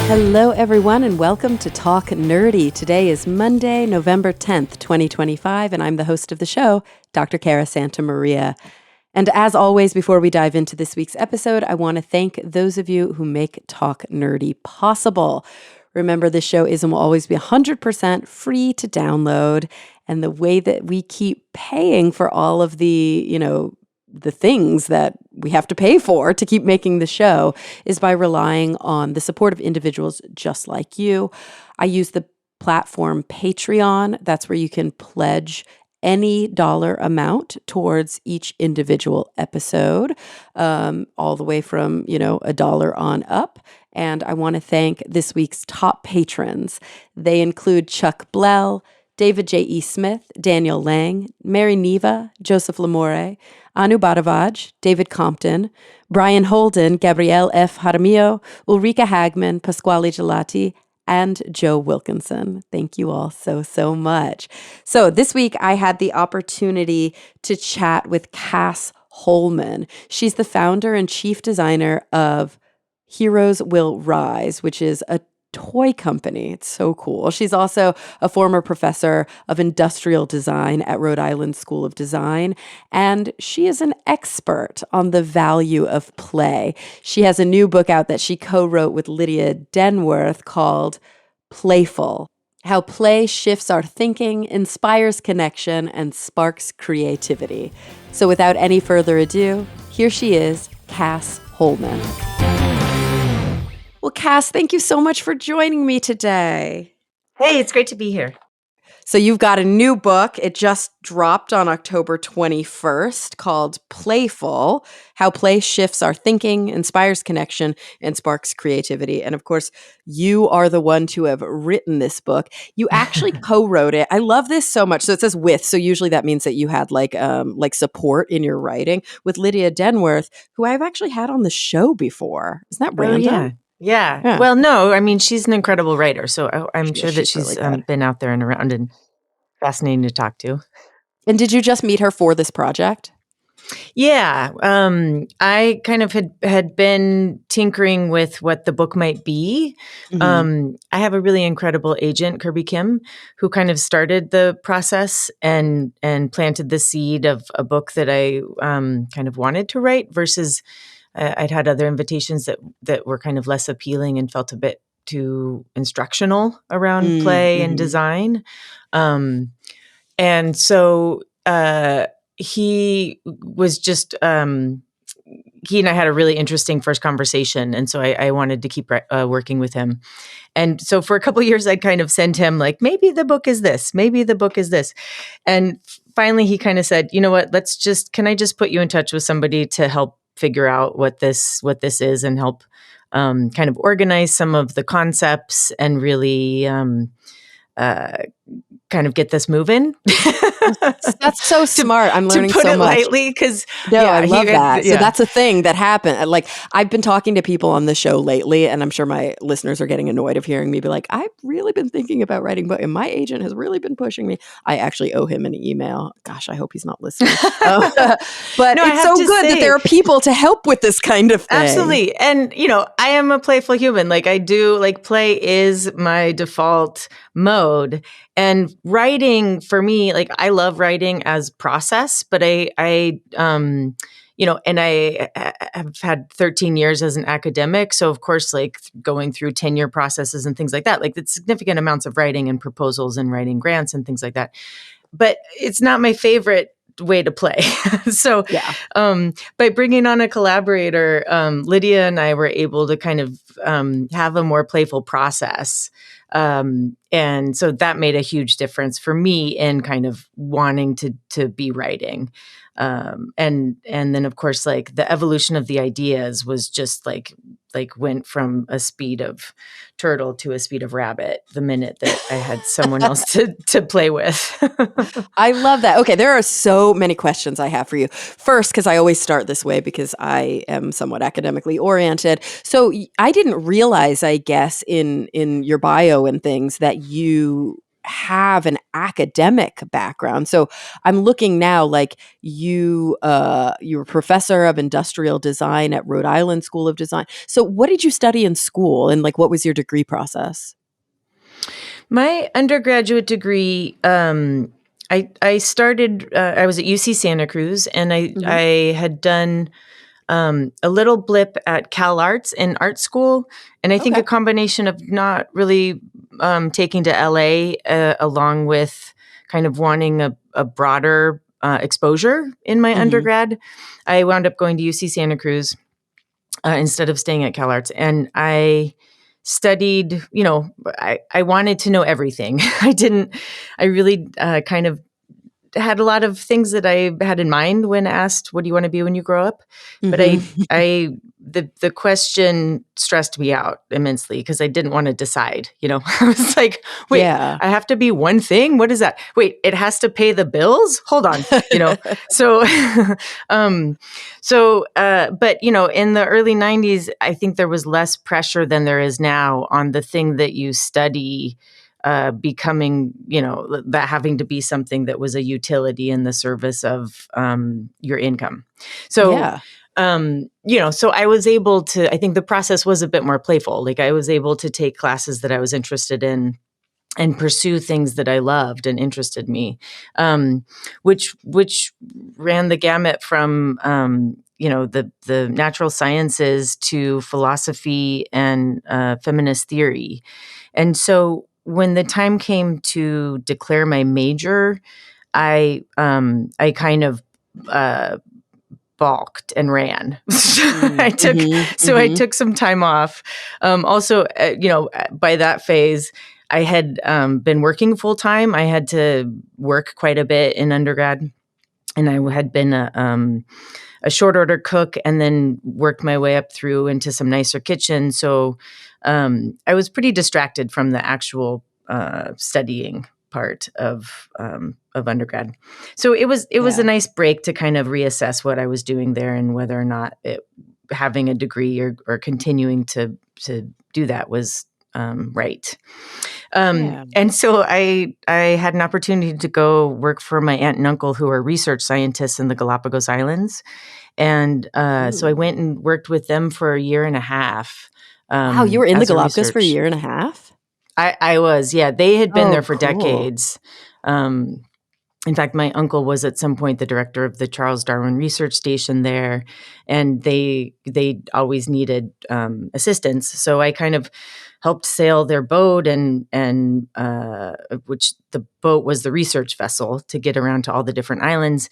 Hello, everyone, and welcome to Talk Nerdy. Today is Monday, November 10th, 2025, and I'm the host of the show, Dr. Cara Santamaria. And as always, before we dive into this week's episode, I want to thank those of you who make Talk Nerdy possible. Remember, this show is and will always be 100% free to download, and the way that we keep paying for all of the things that we have to pay for to keep making the show is by relying on the support of individuals just like you. I use the platform Patreon. That's where you can pledge any dollar amount towards each individual episode, all the way from, $1 on up. And I want to thank this week's top patrons. They include Chuck Blell, David J.E. Smith, Daniel Lang, Mary Neva, Joseph Lamore, Anu Badavaj, David Compton, Brian Holden, Gabrielle F. Jaramillo, Ulrika Hagman, Pasquale Gelati, and Joe Wilkinson. Thank you all so much. So this week I had the opportunity to chat with Cas Holman. She's the founder and chief designer of Heroes Will Rise, which is a toy company. It's so cool. She's also a former professor of industrial design at Rhode Island School of Design, and she is an expert on the value of play. She has a new book out that she co-wrote with Lydia Denworth called Playful: How Play Shifts Our Thinking, Inspires Connection, and Sparks Creativity. So without any further ado, here she is, Cas Holman. Well, Cas, thank you so much for joining me today. Hey, it's great to be here. So you've got a new book. It just dropped on October 21st called Playful: How Play Shifts Our Thinking, Inspires Connection, and Sparks Creativity. And of course, you are the one to have written this book. You actually co-wrote it. I love this so much. So it says with, so usually that means that you had like support in your writing with Lydia Denworth, who I've actually had on the show before. Isn't that random? Oh, yeah. Well, no, I mean, she's an incredible writer. So I'm sure that she's really been out there and around and fascinating to talk to. And did you just meet her for this project? Yeah. I kind of had been tinkering with what the book might be. Mm-hmm. I have a really incredible agent, Kirby Kim, who kind of started the process and planted the seed of a book that I kind of wanted to write versus I'd had other invitations that were kind of less appealing and felt a bit too instructional around play and design. And so he was just, he and I had a really interesting first conversation. And so I wanted to keep working with him. And so for a couple of years, I'd kind of send him like, maybe the book is this, maybe the book is this. And finally, he kind of said, you know what, can I just put you in touch with somebody to help figure out what this is and help kind of organize some of the concepts and really kind of get this moving. That's so smart. I'm learning so much. To put it lightly, because I love that. So that's a thing that happened. Like, I've been talking to people on the show lately, and I'm sure my listeners are getting annoyed of hearing me be like, I've really been thinking about writing a book, and my agent has really been pushing me. I actually owe him an email. Gosh, I hope he's not listening. But no, it's so good that there are people to help with this kind of thing. Absolutely. And, I am a playful human. Like, I do, like, play is my default mode. And writing for me, like, I love writing as process, but I and I have had 13 years as an academic. So of course, like going through tenure processes and things like that, like it's significant amounts of writing and proposals and writing grants and things like that. But it's not my favorite way to play. So by bringing on a collaborator, Lydia and I were able to kind of have a more playful process. And so that made a huge difference for me in kind of wanting to be writing. And then of course, like the evolution of the ideas was just like went from a speed of turtle to a speed of rabbit the minute that I had someone else to play with. I love that. Okay, there are so many questions I have for you. First, because I always start this way because I am somewhat academically oriented. So I didn't realize, I guess, in your bio and things that you have an academic background. So I'm looking now, like you're a professor of industrial design at Rhode Island School of Design. So what did you study in school, and like what was your degree process? My undergraduate degree, I started. I was at UC Santa Cruz, and Hmm. I had done a little blip at Cal Arts in art school, and I think Okay. a combination of not really taking to LA along with kind of wanting a broader exposure in my Hmm. undergrad, I wound up going to UC Santa Cruz instead of staying at Cal Arts, and I studied. I wanted to know everything. I really kind of had a lot of things that I had in mind when asked, "What do you want to be when you grow up?" But Hmm. the question stressed me out immensely because I didn't want to decide. I was like, "Wait, Yeah. I have to be one thing. What is that? Wait, it has to pay the bills. Hold on." So, um, but in the early '90s, I think there was less pressure than there is now on the thing that you study becoming, that having to be something that was a utility in the service of your income. So, Yeah. so I was able to, I think the process was a bit more playful. Like I was able to take classes that I was interested in and pursue things that I loved and interested me, which ran the gamut from, the natural sciences to philosophy and feminist theory. And so when the time came to declare my major, I kind of balked and ran. I took Mm-hmm. so I Hmm. took some time off. Also, by that phase, I had been working full time. I had to work quite a bit in undergrad, and I had been a short order cook and then worked my way up through into some nicer kitchens. So I was pretty distracted from the actual studying part of undergrad. So it was a Yeah. nice break to kind of reassess what I was doing there and whether or not having a degree or continuing to do that was right. Yeah. And so I had an opportunity to go work for my aunt and uncle who are research scientists in the Galapagos Islands. And so I Ooh. went and worked with them for a year and a half Wow, you were in the as a Galapagos for a research. year and a half? I was, yeah, they had been there Oh, for cool. decades. Um, in fact, my uncle was at some point the director of the Charles Darwin Research Station there, and they always needed assistance. So I kind of helped sail their boat, and which the boat was the research vessel to get around to all the different islands.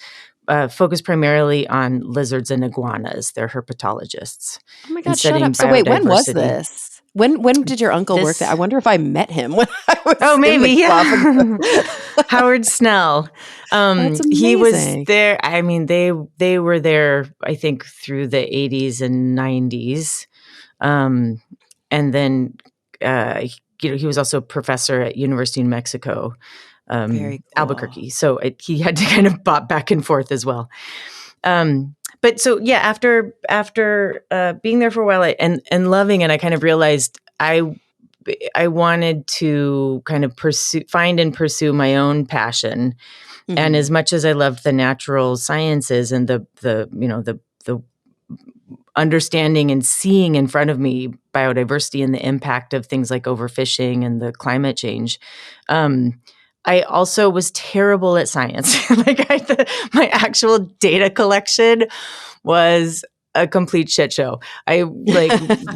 Focused primarily on lizards and iguanas. They're herpetologists Oh my and God, shut studying up. So wait, when was biodiversity. this? When did your uncle work there? I This wonder if I met him when I Oh, was in maybe, the yeah. Galapagos. Howard Snell. That's He was amazing. there. I mean, they were there, I think, through the 80s and 90s. Um, and then, he was also a professor at University of New Mexico, Very cool. Albuquerque. So he had to kind of bop back and forth as well. But so yeah, after being there for a while and loving it, I kind of realized I wanted to kind of find and pursue my own passion. And Mhm. as much as I loved the natural sciences and the understanding and seeing in front of me biodiversity and the impact of things like overfishing and the climate change, I also was terrible at science. My actual data collection was a complete shit show. I like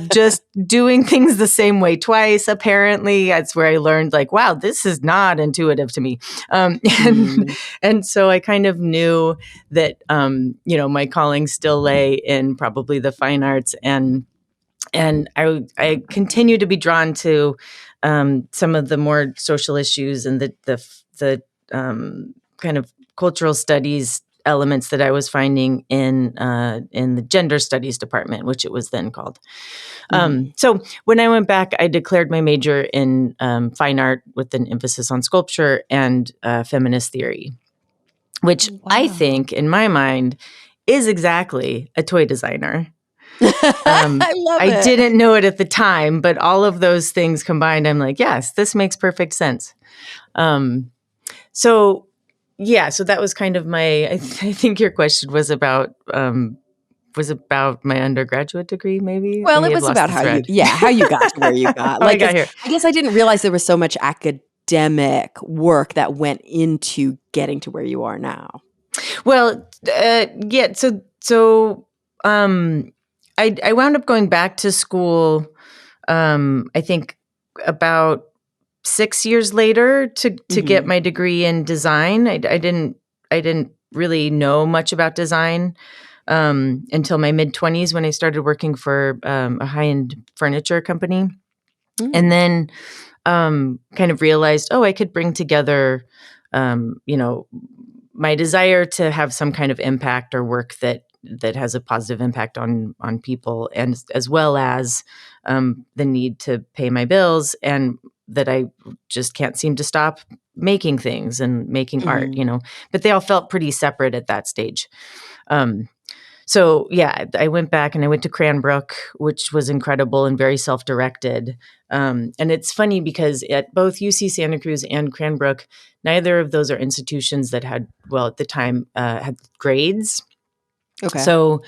just doing things the same way twice. Apparently, that's where I learned, like, wow, this is not intuitive to me. And Mm. and so I kind of knew that my calling still lay in probably the fine arts, and I continue to be drawn to some of the more social issues and the kind of cultural studies elements that I was finding in the gender studies department, which it was then called. Mhm. So when I went back, I declared my major in fine art with an emphasis on sculpture and feminist theory, which Oh, I wow. think, in my mind, is exactly a toy designer. I love I it. didn't know it at the time, but all of those things combined, I'm like, yes, this makes perfect sense. Um, So yeah, so that was kind of my. I think your question was about my undergraduate degree. Maybe I Well, may it have was lost about the how you, thread. yeah, how you got to where you got. How I Like, got here. I guess I didn't realize there was so much academic work that went into getting to where you are now. Well, yeah. Um, I wound up going back to school. I think about 6 years later to get Hmm. my degree in design. I didn't really know much about design until my mid-20s when I started working for a high-end furniture company, and Mm. then kind of realized, oh, I could bring together, you know, my desire to have some kind of impact or work that has a positive impact on people, and as well as the need to pay my bills, and that I just can't seem to stop making things and making art, Hmm. but they all felt pretty separate at that stage. Um, so yeah, I went back and I went to Cranbrook, which was incredible and very self-directed. And it's funny because at both UC Santa Cruz and Cranbrook, neither of those are institutions that had, well, at the time, had grades. Okay. So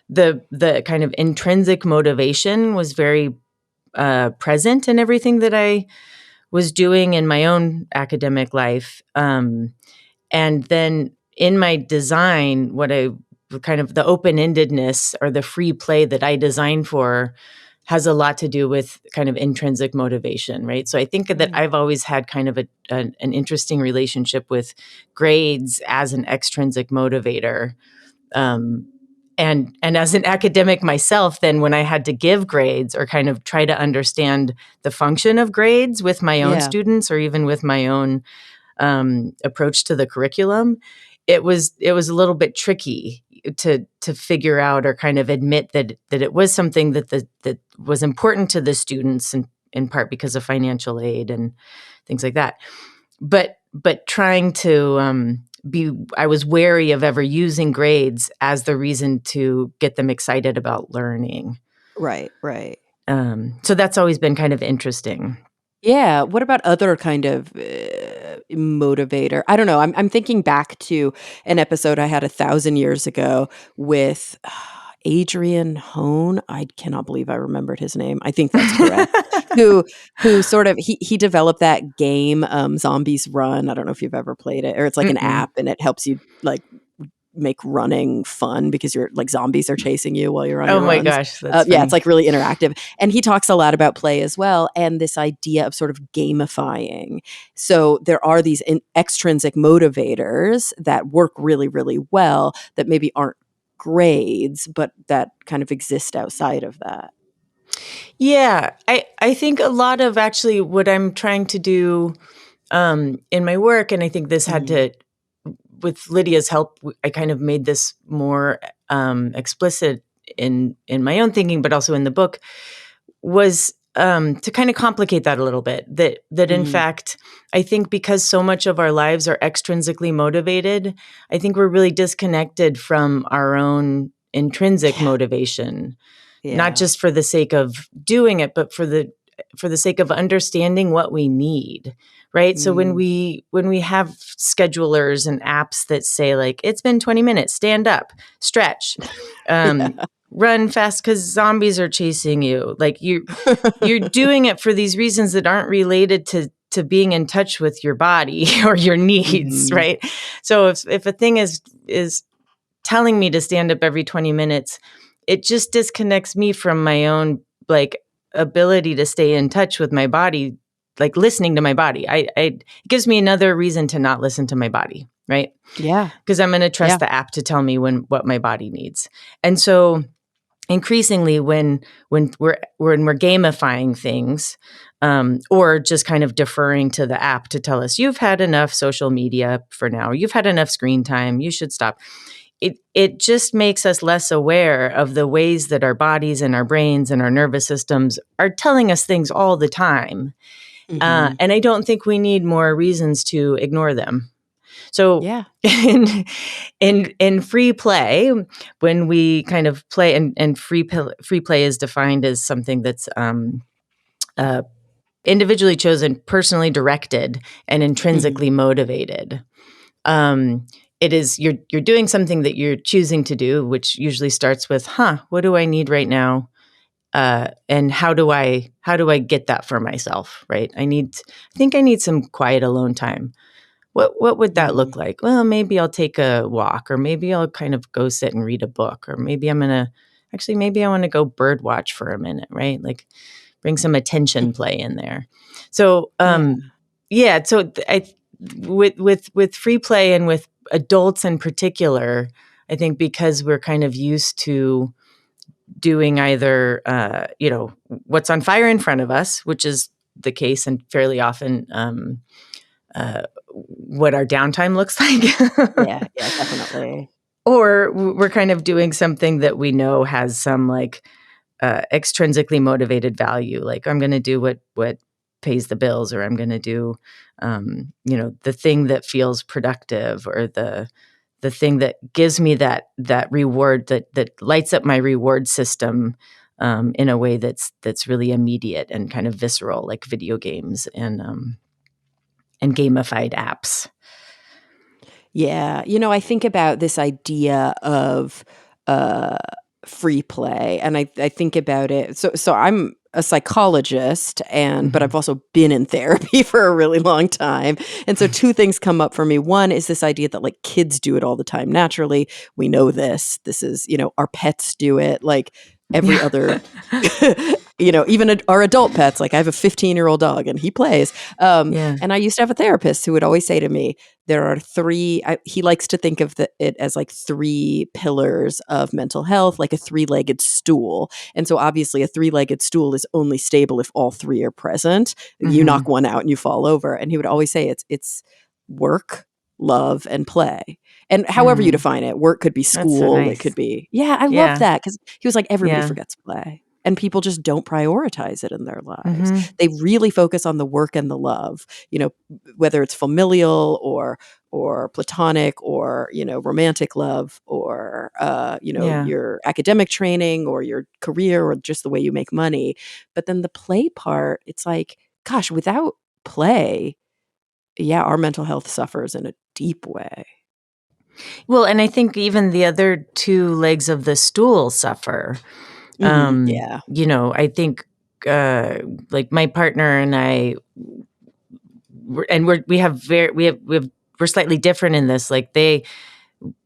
the kind of intrinsic motivation was very present in everything that I was doing in my own academic life. And then in my design, what I kind of the open endedness or the free play that I design for has a lot to do with kind of intrinsic motivation, right? So I think that Mm. I've always had kind of an interesting relationship with grades as an extrinsic motivator. Um, and as an academic myself, then when I had to give grades or kind of try to understand the function of grades with my own Yeah. students or even with my own approach to the curriculum, it was a little bit tricky to figure out or kind of admit that it was something that was important to the students, in part because of financial aid and things like that. But trying to be, I was wary of ever using grades as the reason to get them excited about learning. Right. Right. So that's always been kind of interesting. Yeah. What about other kind of motivator? I don't know. I'm thinking back to an episode I had 1,000 years ago with Adrian Hone. I cannot believe I remembered his name. I think that's correct. Who who sort of he developed that game, Zombies Run. I don't know if you've ever played it, or it's like an Mm-mm. app and it helps you like make running fun because you're like zombies are chasing you while you're on Oh your my runs. gosh, that's Yeah, it's funny. like really interactive. And he talks a lot about play as well and this idea of sort of gamifying. So there are these extrinsic motivators that work really, really well that maybe aren't grades, but that kind of exist outside of that. Yeah, I think a lot of actually what I'm trying to do in my work, and I think this had Mhm. to, with Lydia's help, I kind of made this more explicit in my own thinking, but also in the book, was to kind of complicate that a little bit. That in Mhm. fact, I think because so much of our lives are extrinsically motivated, I think we're really disconnected from our own intrinsic Yeah. motivation, not Yeah. just for the sake of doing it, but for the sake of understanding what we need, right? So Mm. when we have schedulers and apps that say like it's been 20 minutes, stand up, stretch, um, Yeah. run fast because zombies are chasing you, like you're doing it for these reasons that aren't related to being in touch with your body or your needs, Mhm. right? So if a thing is telling me to stand up every 20 minutes, it just disconnects me from my own like ability to stay in touch with my body, like listening to my body. It gives me another reason to not listen to my body, right? Yeah. Because I'm going to Yeah. trust the app to tell me what my body needs. And so increasingly when we're gamifying things, or just kind of deferring to the app to tell us you've had enough social media for now, you've had enough screen time, you should stop, it just makes us less aware of the ways that our bodies and our brains and our nervous systems are telling us things all the time. Mhm. And I don't think we need more reasons to ignore them. So Yeah. in free play, when we kind of play, and free play is defined as something that's individually chosen, personally directed, and intrinsically motivated. It is you're doing something that you're choosing to do, which usually starts with, what do I need right now? And how do I get that for myself? Right. I think I need some quiet alone time. What would that look like? Well, maybe I'll take a walk, or maybe I'll kind of go sit and read a book, or maybe maybe I want to go bird watch for a minute, right? Like bring some attention play in there. So, with free play and with adults in particular, I think because we're kind of used to doing either, what's on fire in front of us, which is the case and fairly often, what our downtime looks like. Yeah, definitely. Or we're kind of doing something that we know has some like extrinsically motivated value. Like I'm going to do what pays the bills, or I'm going to do, the thing that feels productive, or the thing that gives me that reward that lights up my reward system in a way that's really immediate and kind of visceral, like video games and gamified apps. Yeah. I think about this idea of free play, and I think about it. So I'm a psychologist, but I've also been in therapy for a really long time. And so two things come up for me. One is this idea that like kids do it all the time naturally. We know this. This is, our pets do it. Like every other, even our adult pets. Like I have a 15-year-old dog and he plays. And I used to have a therapist who would always say to me, there are three, he likes to think of it as like three pillars of mental health, like a three-legged stool. And so obviously a three-legged stool is only stable if all three are present. You knock one out and you fall over. And he would always say it's work, love, and play. And however you define it, work could be school. So nice. It could be, I love that, because he was like, everybody forgets play. And people just don't prioritize it in their lives. They really focus on the work and the love, whether it's familial or platonic or, romantic love or, your academic training or your career or just the way you make money. But then the play part, it's like, gosh, without play, our mental health suffers in a deep way. Well, and I think even the other two legs of the stool suffer. I think like my partner and I, we're slightly different in this. Like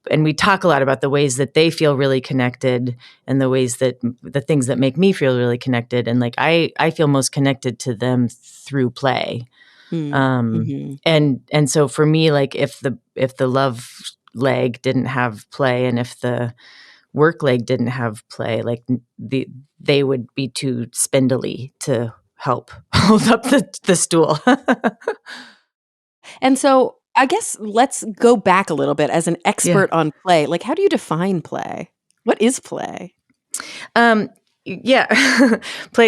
and we talk a lot about the ways that they feel really connected and the ways that the things that make me feel really connected. And like I feel most connected to them through play. And so for me, like if the love leg didn't have play, and if the work leg didn't have play, like they would be too spindly to help hold up the stool. And so I guess let's go back a little bit as an expert on play. Like, how do you define play? What is play? Play,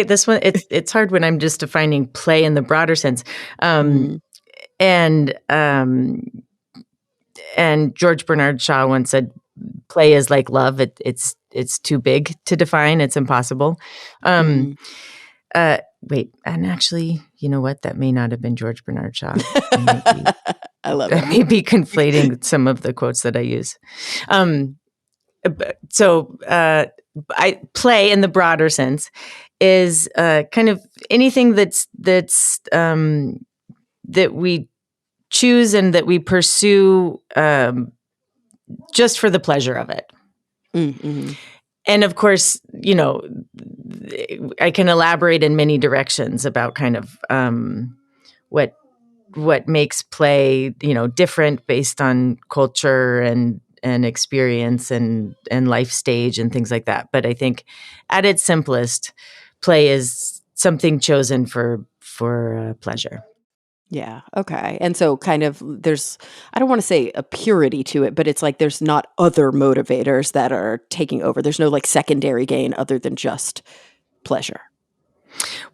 this one, it's hard when I'm just defining play in the broader sense. And George Bernard Shaw once said, play is like love. It's too big to define. It's impossible. Wait, and actually, you know what? That may not have been George Bernard Shaw. I love it. I may be conflating some of the quotes that I use. I play in the broader sense is kind of anything that's that we choose and that we pursue just for the pleasure of it. And of course, I can elaborate in many directions about kind of what makes play, different based on culture and experience and life stage and things like that. But I think at its simplest, play is something chosen for pleasure. Yeah. Okay. And so kind of there's, I don't want to say a purity to it, but it's like there's not other motivators that are taking over. There's no like secondary gain other than just pleasure.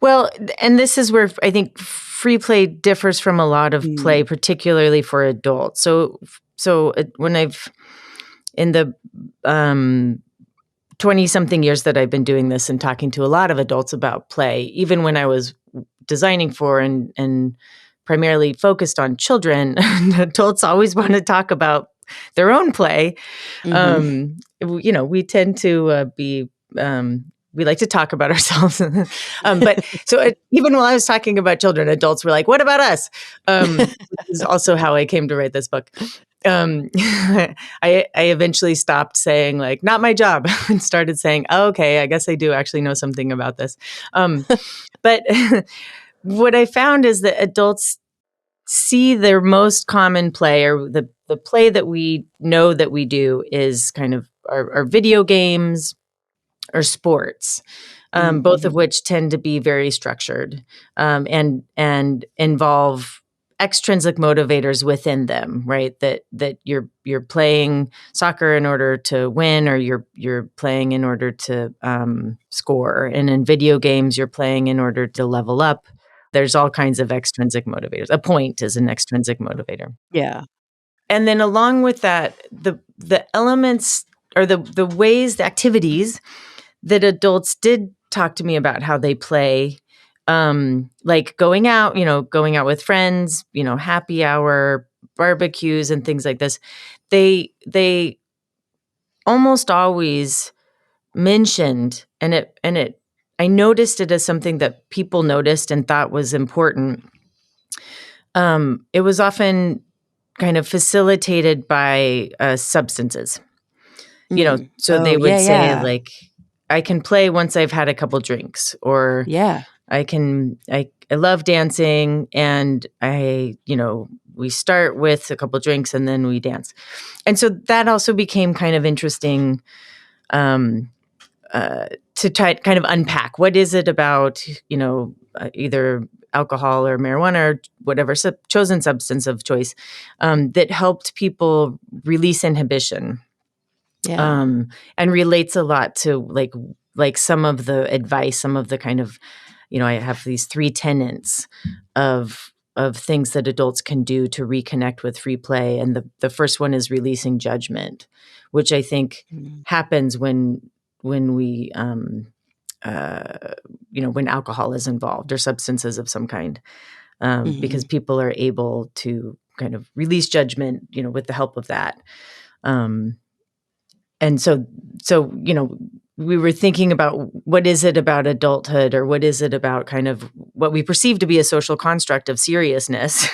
Well, and this is where I think free play differs from a lot of play, particularly for adults. So when I've, in the 20-something years that I've been doing this and talking to a lot of adults about play, even when I was designing for and primarily focused on children, adults always want to talk about their own play. We tend to we like to talk about ourselves. But so even while I was talking about children, adults were like, what about us? This is also how I came to write this book. I eventually stopped saying like, not my job, and started saying, oh, okay, I guess I do actually know something about this. But what I found is that adults see their most common play, or the play that we know that we do, is kind of our video games or sports, both of which tend to be very structured, and involve extrinsic motivators within them, right? That you're playing soccer in order to win, or you're playing in order to score, and in video games you're playing in order to level up. There's all kinds of extrinsic motivators. A point is an extrinsic motivator. Yeah. And then along with that, the elements, or the ways, the activities that adults did talk to me about how they play, like going out with friends, happy hour, barbecues, and things like this. They almost always mentioned, and I noticed it as something that people noticed and thought was important. It was often kind of facilitated by substances. So they would say like, I can play once I've had a couple drinks, or I love dancing, and we start with a couple drinks and then we dance. And so that also became kind of interesting to try kind of unpack, what is it about, either alcohol or marijuana or whatever chosen substance of choice, that helped people release inhibition. And relates a lot to like some of the advice, some of the kind of, I have these 3 tenets of things that adults can do to reconnect with free play. And the first one is releasing judgment, which I think happens when we, when alcohol is involved, or substances of some kind, because people are able to kind of release judgment, with the help of that. And so, we were thinking about, what is it about adulthood, or what is it about kind of what we perceive to be a social construct of seriousness,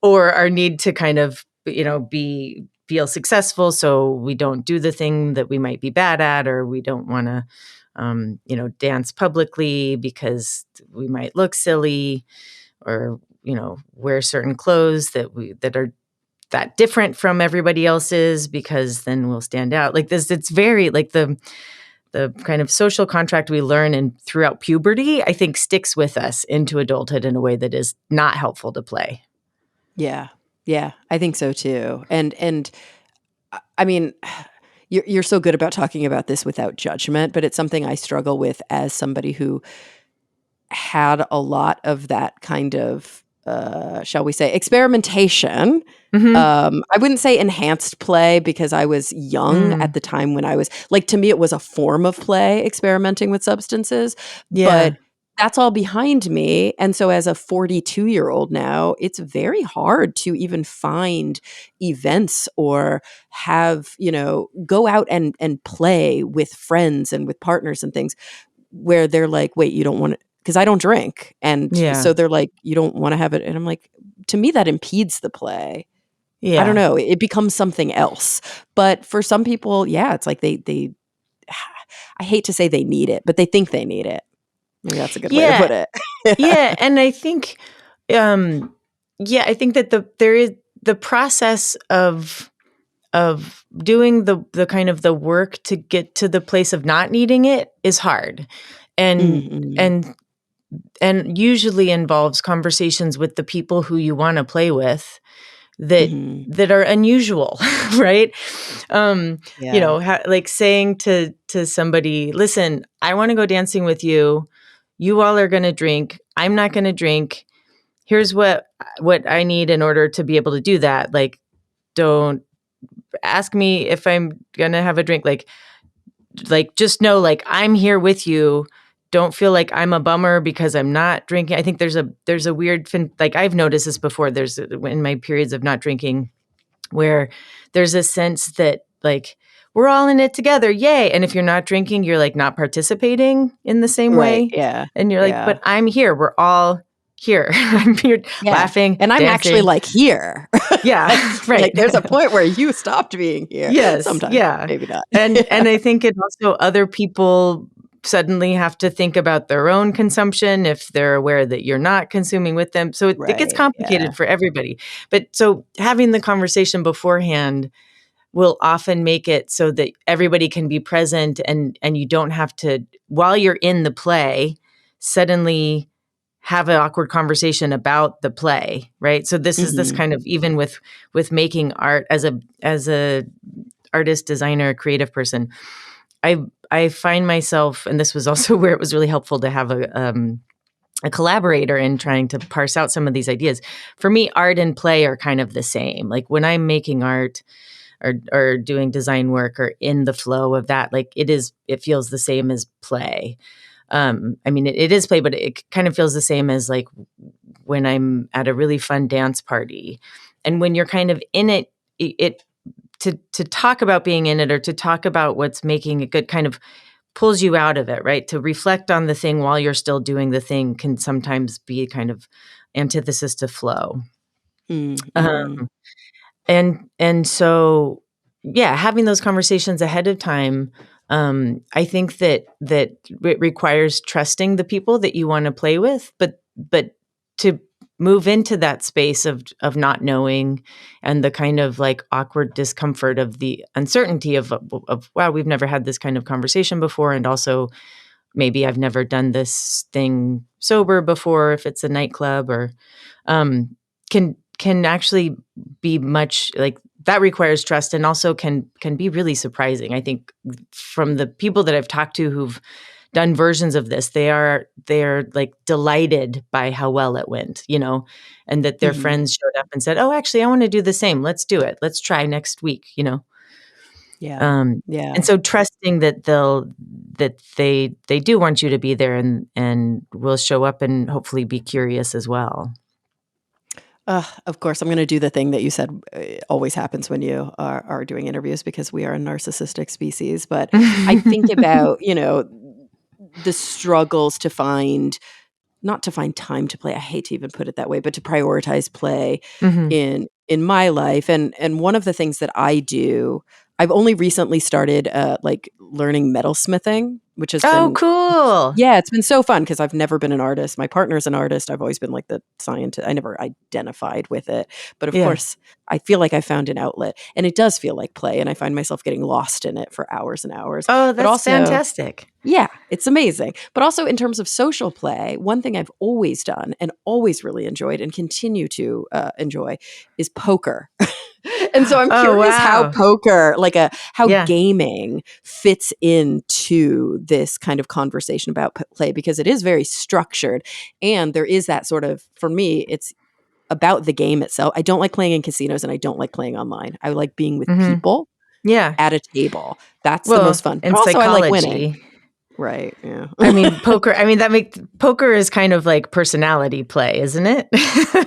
or our need to kind of, feel successful, so we don't do the thing that we might be bad at, or we don't want to, dance publicly because we might look silly, or, wear certain clothes that are that different from everybody else's, because then we'll stand out. Like this, it's very like the kind of social contract we learn throughout puberty, I think sticks with us into adulthood in a way that is not helpful to play. Yeah. Yeah, I think so too. And I mean, you're so good about talking about this without judgment, but it's something I struggle with as somebody who had a lot of that kind of, shall we say, experimentation. I wouldn't say enhanced play, because I was young at the time when I was like, to me, it was a form of play, experimenting with substances. Yeah. But that's all behind me. And so as a 42-year-old now, it's very hard to even find events or have, go out and play with friends and with partners and things where they're like, wait, you don't want to, because I don't drink. And so they're like, you don't want to have it. And I'm like, to me, that impedes the play. Yeah. I don't know. It becomes something else. But for some people, it's like they I hate to say they need it, but they think they need it. Maybe that's a good way to put it. Yeah. And I think, I think that there is the process of doing the kind of the work to get to the place of not needing it is hard. And usually involves conversations with the people who you want to play with that are unusual, right? Like saying to somebody, listen, I want to go dancing with you. You all are going to drink. I'm not going to drink. Here's what I need in order to be able to do that. Like, don't ask me if I'm going to have a drink. Like just know, like, I'm here with you don't feel like I'm a bummer because I'm not drinking. I think there's a weird like I've noticed this before. There's in my periods of not drinking where there's a sense that like we're all in it together, yay! And if you're not drinking, you're like not participating in the same Right. way, Yeah. and you're like, Yeah. but I'm here. We're all here. I'm here, Yeah. laughing, And I'm actually dancing. like here. Yeah, right. Like there's a point where you stopped being here. Yes, Sometimes, yeah. maybe not. And I think it also other people suddenly have to think about their own consumption if they're aware that you're not consuming with them. So it gets Right. Yeah. complicated for everybody. But so having the conversation beforehand will often make it so that everybody can be present and you don't have to, while you're in the play, suddenly have an awkward conversation about the play, right? So this is this Mhm. kind of, even with making art as a artist, designer, creative person, I find myself, and this was also where it was really helpful to have a collaborator in trying to parse out some of these ideas. For me, art and play are kind of the same. Like when I'm making art or doing design work or in the flow of that, like it feels the same as play. I mean, it is play, but it kind of feels the same as like when I'm at a really fun dance party. And when you're kind of in it, to talk about being in it or to talk about what's making it good kind of pulls you out of it, right? To reflect on the thing while you're still doing the thing can sometimes be kind of antithesis to flow. Mm-hmm. Um, and so, yeah, having those conversations ahead of time, I think that it requires trusting the people that you want to play with, but to move into that space of not knowing and the kind of like awkward discomfort of the uncertainty of wow, we've never had this kind of conversation before, and also maybe I've never done this thing sober before if it's a nightclub or um, can actually be much like that requires trust and also can be really surprising. I think from the people that I've talked to who've done versions of this, they're like delighted by how well it went, and that their Mm-hmm. friends showed up and said, "Oh, actually, I want to do the same. Let's do it. Let's try next week." Yeah. Um, and Yeah. so trusting that they do want you to be there and will show up and hopefully be curious as well. Of course, I'm going to do the thing that you said always happens when you are doing interviews because we are a narcissistic species. But I think about, the struggles to find, not to find time to play. I hate to even put it that way, but to prioritize play Mhm. in my life. And one of the things that I do, I've only recently started like learning metalsmithing, which has Oh, been cool. yeah, it's been so fun because I've never been an artist. My partner's an artist. I've always been like the scientist. I never identified with it. But of Yeah. course, I feel like I found an outlet and it does feel like play. And I find myself getting lost in it for hours and hours. Oh, But that's also, fantastic. yeah, it's amazing. But also in terms of social play, one thing I've always done and always really enjoyed and continue to enjoy is poker. And so I'm Oh, curious how wow. poker, like how Yeah. gaming fits into this kind of conversation about play because it is very structured and there is that sort of, for me, it's about the game itself. I don't like playing in casinos and I don't like playing online. I like being with Mhm. people Yeah. at a table. That's the most Well, fun. in But also I like winning. psychology, Right. Yeah. I mean, poker is kind of like personality play, isn't it?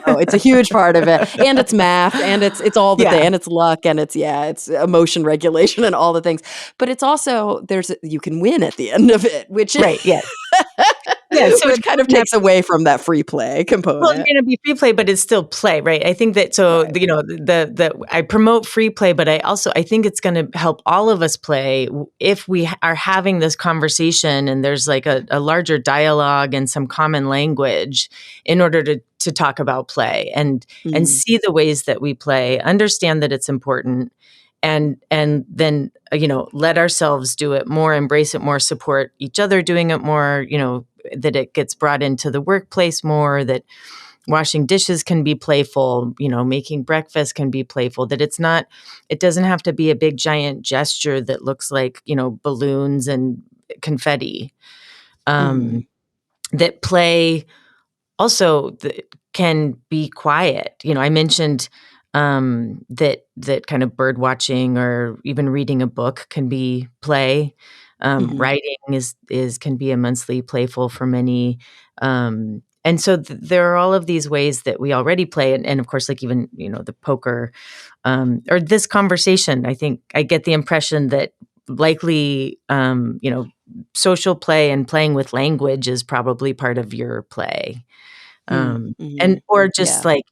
Oh, it's a huge part of it. And it's math and it's all the thing Yeah. and it's luck and it's emotion regulation and all the things. But it's also you can win at the end of it, which Right, yeah. Yeah, so which kind of takes away from that free play well, it's component. gonna be free play, but it's still play, right? I think that so, Right. the I promote free play, but I think it's gonna help all of us play if we are having this conversation and there's like a larger dialogue and some common language in order to talk about play and Mm. see the ways that we play, understand that it's important, and then, let ourselves do it more, embrace it more, support each other doing it more, that it gets brought into the workplace more, that washing dishes can be playful, making breakfast can be playful, that it doesn't have to be a big giant gesture that looks like, balloons and confetti. Mhm. Um, that play also can be quiet. I mentioned that kind of bird watching or even reading a book can be play. Mhm. Writing is can be immensely playful for many. And so there are all of these ways that we already play, and of course, like even the poker, or this conversation. I think I get the impression that likely, social play and playing with language is probably part of your play, Mm, and mhm. or just Yeah. like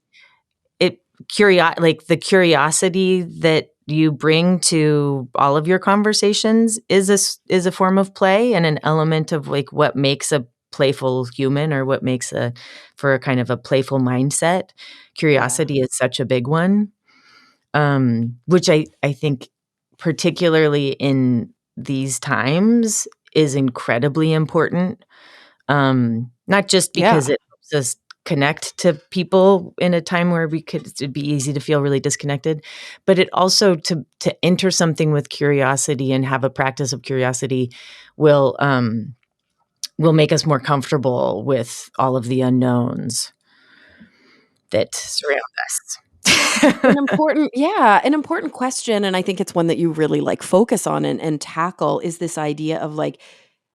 like the curiosity that you bring to all of your conversations is a form of play and an element of like what makes a playful human, or what makes for a kind of a playful mindset. Yeah. Curiosity is such a big one, which I think particularly in these times is incredibly important. Not just because Yeah. it helps us connect to people in a time where it'd be easy to feel really disconnected, but it also to enter something with curiosity and have a practice of curiosity will make us more comfortable with all of the unknowns that surround us. An important question, and I think it's one that you really like focus on and tackle is this idea of like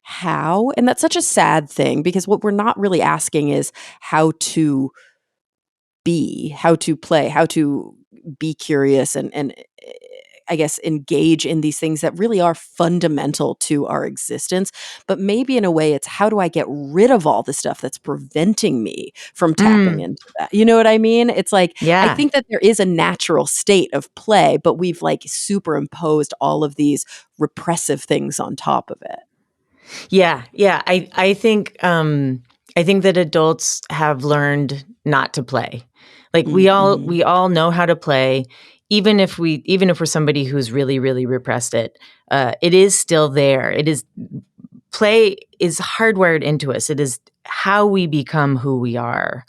how, and that's such a sad thing because what we're not really asking is how to how to play, how to be curious and I guess engage in these things that really are fundamental to our existence. But maybe in a way, it's how do I get rid of all the stuff that's preventing me from tapping Mm, into that? You know what I mean? It's like, I yeah. think that there is a natural state of play, but we've like superimposed all of these repressive things on top of it. Yeah, yeah. I think that adults have learned not to play. Like Mm-hmm. we all know how to play, even if we're somebody who's really, really repressed it. It is still there. It is play is hardwired into us. It is how we become who we are.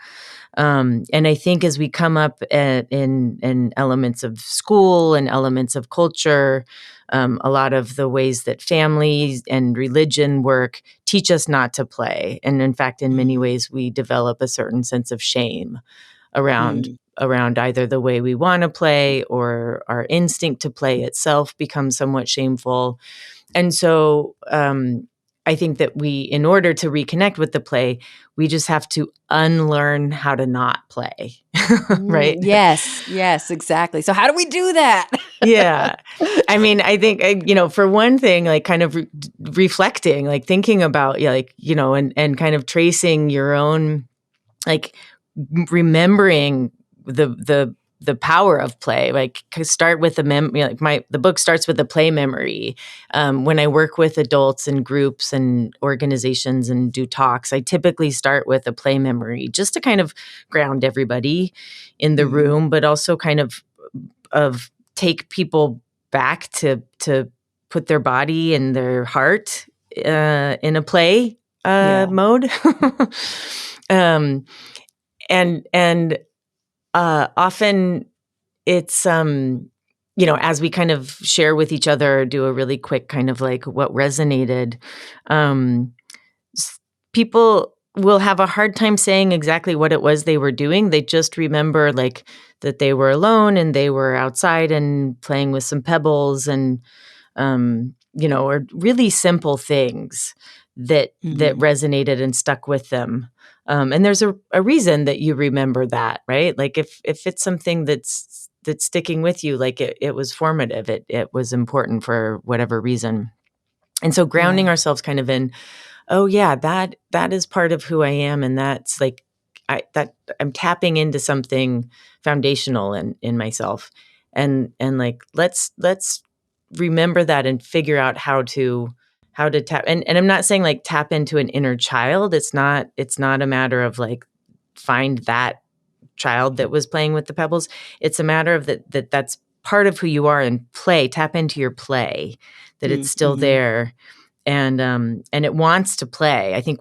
And I think as we come up in elements of school and elements of culture, a lot of the ways that families and religion work teach us not to play. And in fact, in many Mm-hmm. ways, we develop a certain sense of shame around either the way we want to play, or our instinct to play itself becomes somewhat shameful. And so I think that in order to reconnect with the play, we just have to unlearn how to not play. Right? Yes, yes, exactly. So how do we do that? Yeah. I mean, I think, for one thing, like kind of reflecting, like thinking about, yeah, like, and kind of tracing your own, like remembering the power of play. Like start with the book starts with a play memory. When I work with adults and groups and organizations and do talks, I typically start with a play memory just to kind of ground everybody in the Mhm. room, but also kind of take people back to put their body and their heart in a play Yeah. mode. um, and often it's as we kind of share with each other, do a really quick kind of like what resonated, um people will have a hard time saying exactly what it was they were doing. They just remember like that they were alone and they were outside and playing with some pebbles, and or really simple things that Mhm. resonated and stuck with them. And there's a reason that you remember that, right? Like if it's something that's sticking with you, like it was formative, it was important for whatever reason. And so grounding Yeah. ourselves kind of in, oh yeah, that is part of who I am, and that's like that I'm tapping into something foundational in myself, and like let's remember that and figure out how to tap. And I'm not saying like tap into an inner child. It's not a matter of like find that child that was playing with the pebbles. It's a matter of that's part of who you are, and play, tap into your play, that it's still Mhm. there, and it wants to play. I think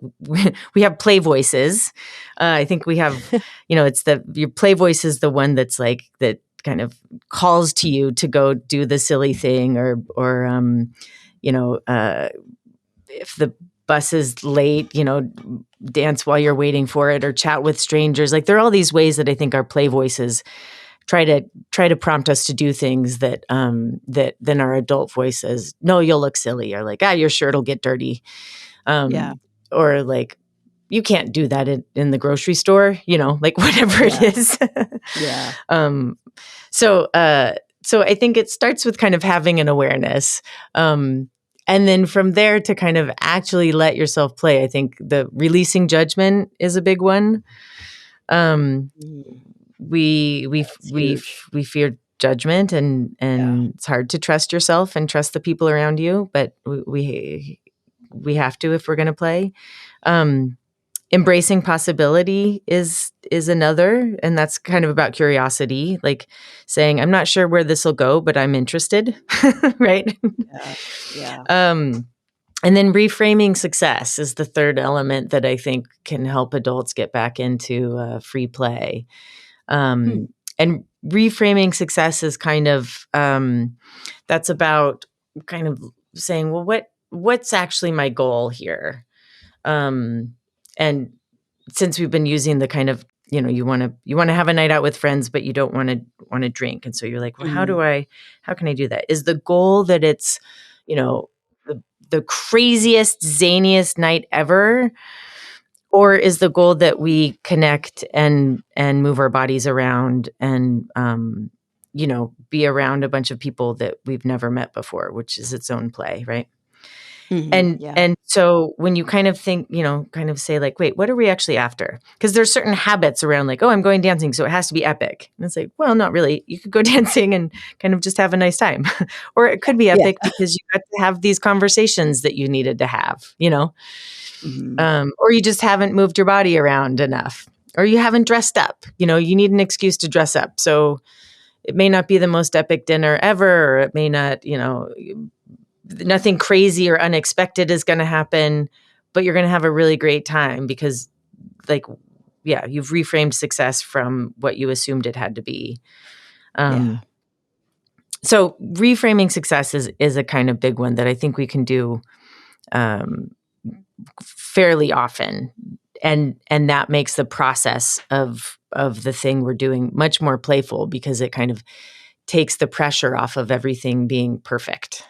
we have play voices. I think we have, it's your play voice is the one that's like that kind of calls to you to go do the silly thing, or if the bus is late, dance while you're waiting for it, or chat with strangers. Like there are all these ways that I think our play voices try to prompt us to do things that that then our adult voice says, no, you'll look silly, or like, your shirt will get dirty, Yeah. or like, you can't do that in the grocery store, like whatever it is. Yeah. So I think it starts with kind of having an awareness. And then from there to kind of actually let yourself play. I think the releasing judgment is a big one. We fear judgment, and it's hard to trust yourself and trust the people around you, but we have to if we're going to play. Embracing possibility is another, and that's kind of about curiosity, like saying, I'm not sure where this will go, but I'm interested, right? Yeah. And then reframing success is the third element that I think can help adults get back into free play. And reframing success is kind of, that's about kind of saying, well, what's actually my goal here? And since we've been using the kind of, you want to have a night out with friends, but you don't want to drink. And so you're like, well, how can I do that? Is the goal that it's, the craziest, zaniest night ever? Or is the goal that we connect and move our bodies around and, be around a bunch of people that we've never met before, which is its own play, right? And so when you kind of think, kind of say like, wait, what are we actually after? Because there's certain habits around like, oh, I'm going dancing, so it has to be epic. And it's like, well, not really. You could go dancing and kind of just have a nice time. Or it could be epic because you got to have these conversations that you needed to have, or you just haven't moved your body around enough, or you haven't dressed up. You need an excuse to dress up. So it may not be the most epic dinner ever, or it may not, nothing crazy or unexpected is going to happen, but you're going to have a really great time because you've reframed success from what you assumed it had to be. So reframing success is a kind of big one that I think we can do fairly often. And that makes the process of the thing we're doing much more playful because it kind of takes the pressure off of everything being perfect.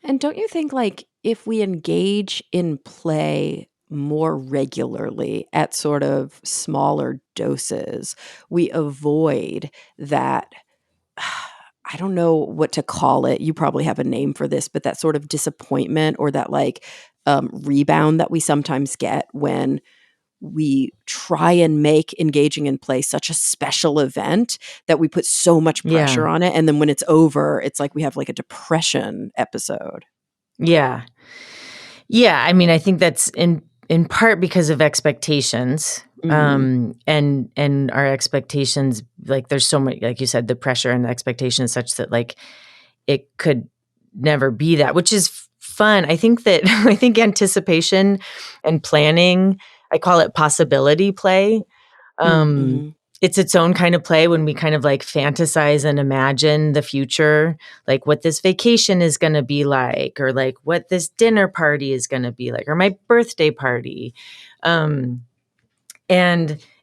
And don't you think, like, if we engage in play more regularly at sort of smaller doses, we avoid that, I don't know what to call it. You probably have a name for this, but that sort of disappointment or that rebound that we sometimes get when we try and make engaging in play such a special event that we put so much pressure on it. And then when it's over, it's like we have like a depression episode. Yeah. Yeah. I mean, I think that's in part because of expectations. And our expectations, like there's so much, like you said, the pressure and the expectation is such that like it could never be that, which is fun. I think anticipation and planning, I call it possibility play. It's its own kind of play when we kind of like fantasize and imagine the future, like what this vacation is going to be like, or like what this dinner party is going to be like, or my birthday party.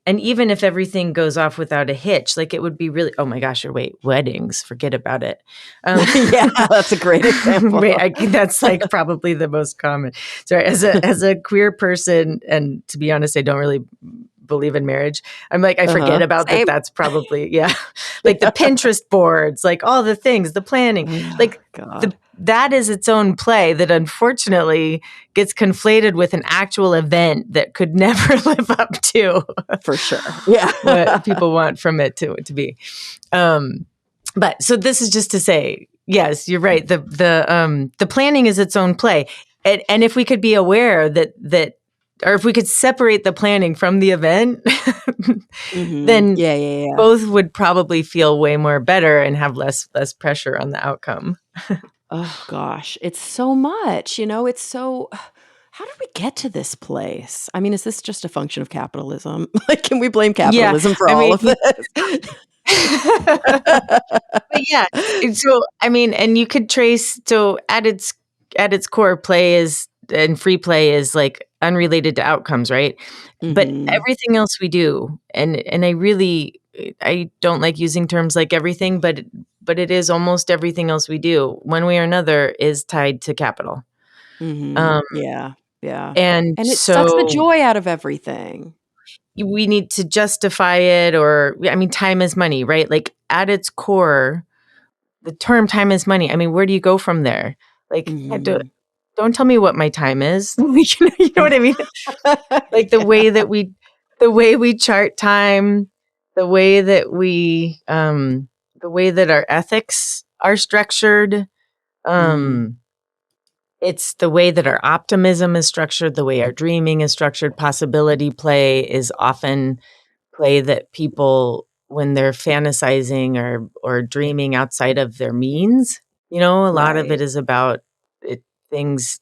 And even if everything goes off without a hitch, like it would be really, oh my gosh, or wait, weddings, forget about it. Yeah, that's a great example. That's like probably the most common. Sorry, as a queer person, and to be honest, I don't really believe in marriage. I'm like, I forget about that. That's probably, like the Pinterest boards, like all the things, the planning, that is its own play that unfortunately gets conflated with an actual event that could never live up to, for sure. Yeah, what people want from it to be. But so this is just to say, yes, you're right. The planning is its own play, and if we could be aware that. Or if we could separate the planning from the event, then both would probably feel way more better and have less pressure on the outcome. Oh gosh, it's so much, it's so, how did we get to this place? I mean, is this just a function of capitalism? Like, can we blame capitalism for all of this? But yeah. So, I mean, and you could trace, so at its core, play is, and free play is like unrelated to outcomes, right? But everything else we do, and I really, I don't like using terms like everything, but it is almost everything else we do, one way or another, is tied to capital. Um, Yeah. Yeah. and And it sucks the so joy out of everything. we need to justify it, or I mean, time is money, right? Like at its core, the term time is money. I mean, where do you go from there? Like, Mhm. don't tell me what my time is. You know what I mean? Like Yeah. the way we chart time, the way that the way that our ethics are structured. Mhm. Um, it's the way that our optimism is structured, the way our dreaming is structured. Possibility play is often play that people, when they're fantasizing or dreaming outside of their means, a lot of it Right. is about it, things.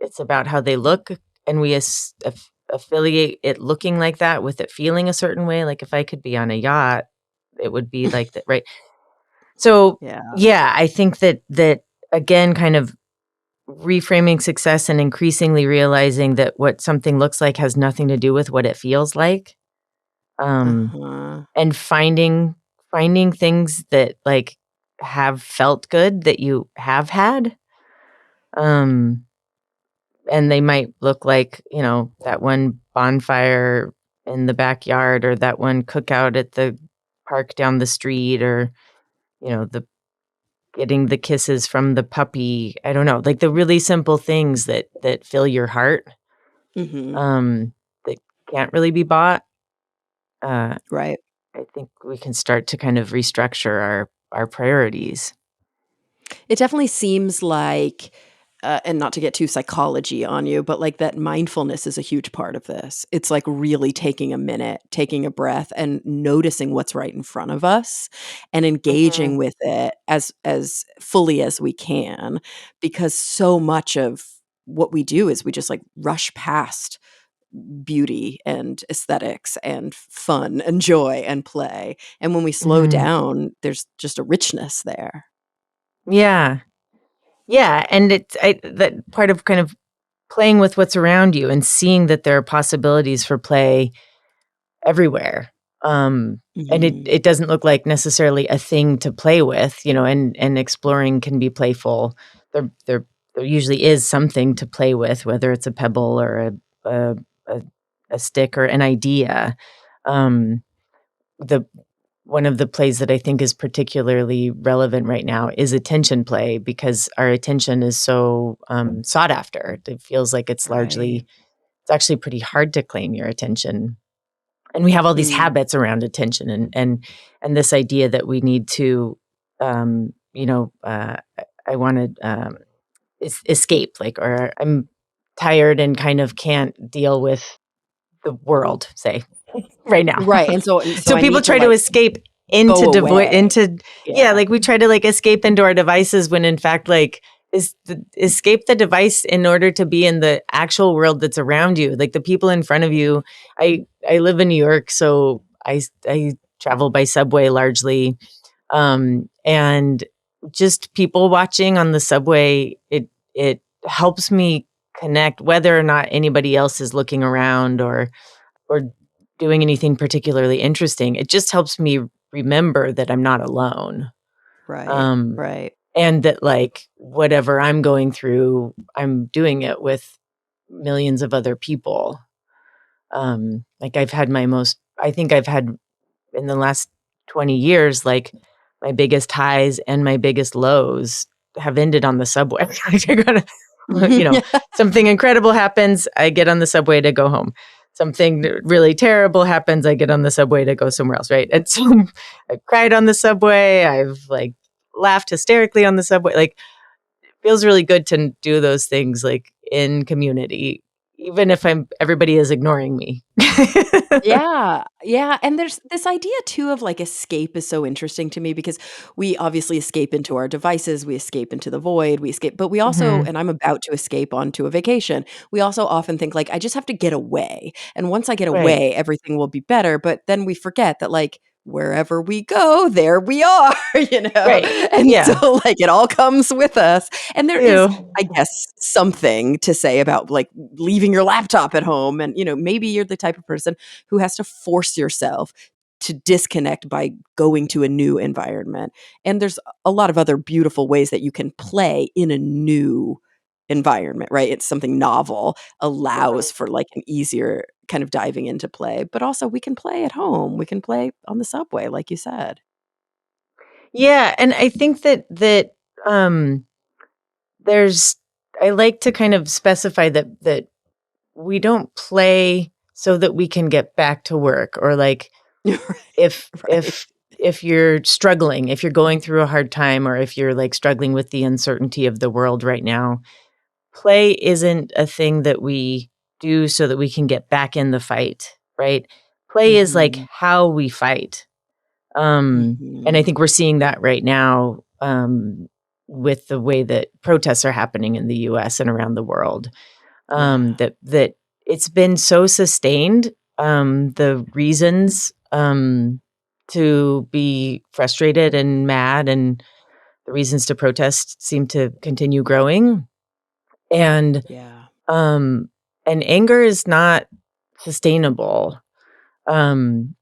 It's about how they look, and we affiliate it looking like that with it feeling a certain way. Like if I could be on a yacht, it would be like that, right? So Yeah. yeah, I think that again, kind of reframing success and increasingly realizing that what something looks like has nothing to do with what it feels like. Um, Uh-huh. and finding things that like have felt good that you have had. Um, and they might look like, that one bonfire in the backyard, or that one cookout at the park down the street, or, the getting the kisses from the puppy. I don't know, like the really simple things that fill your heart, Mhm. um, that can't really be bought. Uh, Right. I think we can start to kind of restructure our priorities. It definitely seems like, and not to get too psychology on you, but like that mindfulness is a huge part of this. It's like really taking a minute, taking a breath, and noticing what's right in front of us, and engaging Mhm. with it as fully as we can, because so much of what we do is we just like rush past beauty and aesthetics and fun and joy and play. And when we slow Mhm. down, there's just a richness there. Yeah. Yeah, and it's that part of kind of playing with what's around you and seeing that there are possibilities for play everywhere. And Mhm. it doesn't look like necessarily a thing to play with, and exploring can be playful. There usually is something to play with, whether it's a pebble or a a, a stick or an idea. Um, the One of the plays that I think is particularly relevant right now is attention play, because our attention is so sought after. It feels like Right. it's actually pretty hard to claim your attention. And we have all these Mm. habits around attention, and this idea that we need to, I want to escape, like, or I'm tired and kind of can't deal with the world, say, right now. Right, and so So I people need to, try to like, escape go away. into yeah, Yeah. like we try to like escape into our devices, when in fact, like, escape the device in order to be in the actual world that's around you, like the people in front of you. I live in New York, so I travel by subway largely, and just people watching on the subway, it helps me connect, whether or not anybody else is looking around or doing anything particularly interesting. It just helps me remember that I'm not alone. Right, Um, right. and that, like, whatever I'm going through, I'm doing it with millions of other people. Like I think I've had in the last 20 years, like my biggest highs and my biggest lows have ended on the subway. I gotta, you know, something incredible happens, I get on the subway to go home. Something really terrible happens, I get on the subway to go somewhere else, right? And so I cried on the subway. I've like laughed hysterically on the subway. Like, it feels really good to do those things like in community, even if everybody is ignoring me. Yeah, yeah, and there's this idea too of, like, escape is so interesting to me because we obviously escape into our devices, we escape into the void, we escape, but we also, Mhm. and I'm about to escape onto a vacation, we also often think, like, "I just have to get away, and once I get Right. away, everything will be better," but then we forget that, like, wherever we go, there we are, you know? Right. And Yeah. so, like, it all comes with us, and there is, Ew. I guess, something to say about, like, leaving your laptop at home and, maybe you're the type of person who has to force yourself to disconnect by going to a new environment. And there's a lot of other beautiful ways that you can play in a new environment, right? It's something novel, allows for like an easier kind of diving into play, but also we can play at home. We can play on the subway, like you said. Yeah, and I think that um there's I like to kind of specify that we don't play so that we can get back to work, or like if Right. if if you're struggling, if you're going through a hard time, or if you're like struggling with the uncertainty of the world right now, play isn't a thing that we do so that we can get back in the fight, right? Play is like Mhm. how we fight. And I Mhm. think we're seeing that right now, with the way that protests are happening in the US and around the world. Yeah. That it's been so sustained, the reasons, to be frustrated and mad, and the reasons to protest seem to continue growing. And, Yeah. um, and anger is not sustainable. Um,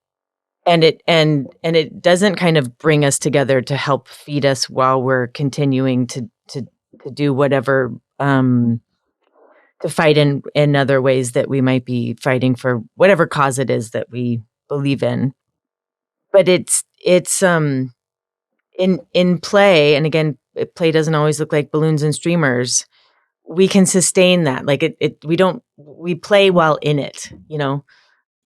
and it doesn't kind of bring us together to help feed us while we're continuing to do whatever, to fight in other ways that we might be fighting for whatever cause it is that we believe in. But it's in play, and again, play doesn't always look like balloons and streamers. We can sustain that. Like we play while in it, you know?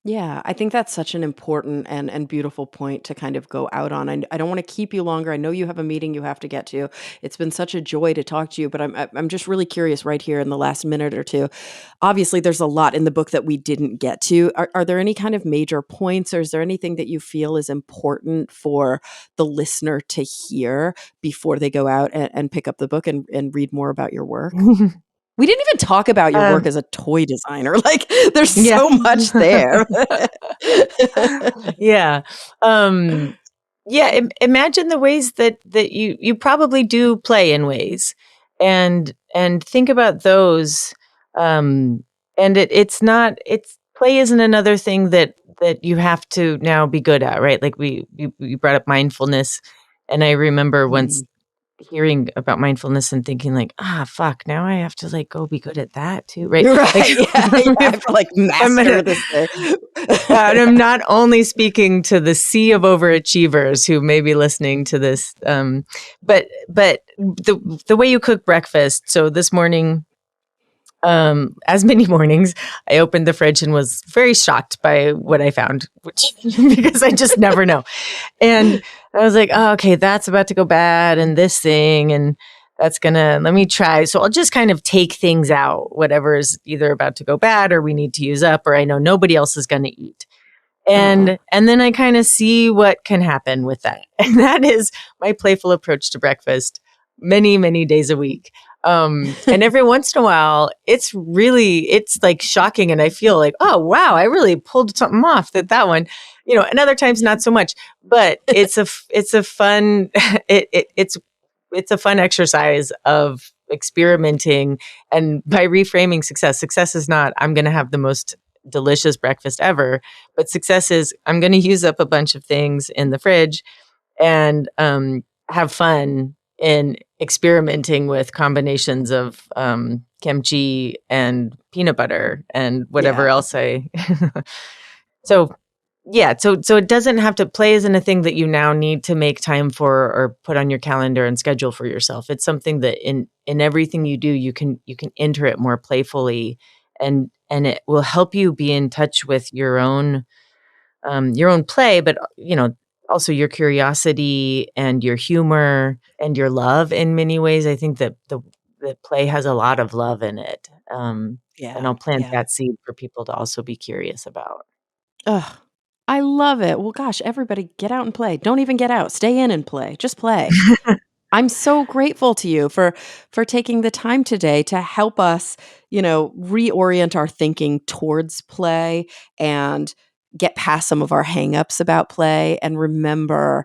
Yeah, I think that's such an important and beautiful point to kind of go out on. I don't want to keep you longer. I know you have a meeting you have to get to. It's been such a joy to talk to you, but I'm just really curious right here in the last minute or two. Obviously, there's a lot in the book that we didn't get to. Are there any kind of major points, or is there anything that you feel is important for the listener to hear before they go out and pick up the book and read more about your work? We didn't even talk about your work Um, as a toy designer. Like, there's yeah. so much there. Yeah. Um, yeah, imagine the ways that you probably do play in ways, and think about those. Um, and it's not it's play isn't another thing that you have to now be good at, right? Like you brought up mindfulness, and I remember once Mhm. hearing about mindfulness and thinking like, ah, fuck, now I have to like go be good at that too, right? You're Like, right. Yeah, yeah, I have to, like, I'm master gonna this thing. and I'm not only speaking to the sea of overachievers who may be listening to this, but the way you cook breakfast. So this morning, as many mornings, I opened the fridge and was very shocked by what I found, which because I just never know. And I was like, oh, okay, that's about to go bad, and this thing, and that's gonna let me try. So I'll just kind of take things out, whatever is either about to go bad or we need to use up, or I know nobody else is gonna eat. Uh-huh. And then I kind of see what can happen with that. And that is my playful approach to breakfast many, many days a week. And every once in a while, it's like shocking. And I feel like, oh, wow, I really pulled something off that one, and other times not so much, but it's a fun, it's a fun exercise of experimenting. And by reframing success is not, I'm going to have the most delicious breakfast ever, but success is, I'm going to use up a bunch of things in the fridge, and have fun in experimenting with combinations of kimchi and peanut butter and whatever Yeah. else I. So yeah, so it doesn't have to play isn't a thing that you now need to make time for or put on your calendar and schedule for yourself. It's something that in everything you do, you can enter it more playfully, and it will help you be in touch with your own play, but also your curiosity and your humor and your love in many ways. I think that the play has a lot of love in it. And Yeah. I'll plant Yeah. that seed for people to also be curious about. Ugh, I love it. Well, gosh, everybody get out and play. Don't even get out. Stay in and play. Just play. I'm so grateful to you for taking the time today to help us, reorient our thinking towards play and get past some of our hangups about play and remember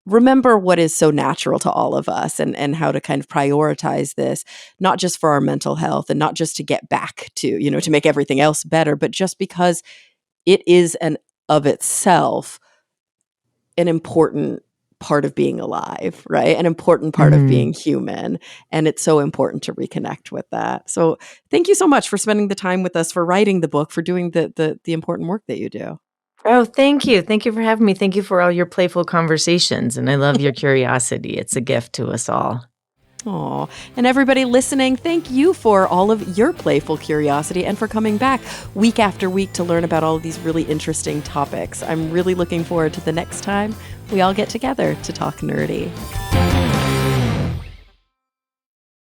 what is so natural to all of us and how to kind of prioritize this, not just for our mental health and not just to get back to, to make everything else better, but just because it is an of itself an important part of being alive, right? An important part of being human. And it's so important to reconnect with that. So thank you so much for spending the time with us, for writing the book, for doing the important work that you do. Oh, thank you. Thank you for having me. Thank you for all your playful conversations. And I love your curiosity. It's a gift to us all. Oh, and everybody listening, thank you for all of your playful curiosity and for coming back week after week to learn about all of these really interesting topics. I'm really looking forward to the next time we all get together to talk nerdy.